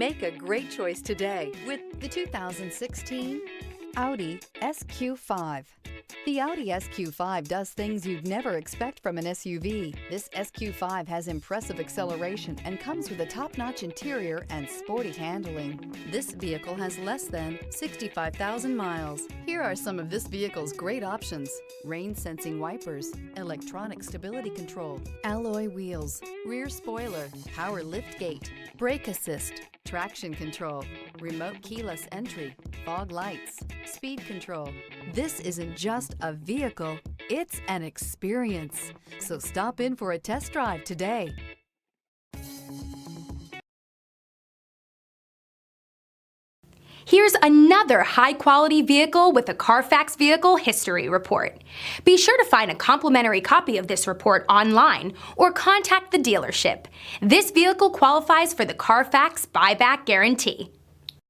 Make a great choice today with the 2016 Audi SQ5. The Audi SQ5 does things you'd never expect from an SUV. This SQ5 has impressive acceleration and comes with a top-notch interior and sporty handling. This vehicle has less than 65,000 miles. Here are some of this vehicle's great options: rain-sensing wipers, electronic stability control, alloy wheels, rear spoiler, power liftgate, brake assist, traction control, remote keyless entry, fog lights, speed control. This isn't just a vehicle, it's an experience. So stop in for a test drive today. Here's another high-quality vehicle with a Carfax Vehicle History Report. Be sure to find a complimentary copy of this report online or contact the dealership. This vehicle qualifies for the Carfax Buyback Guarantee.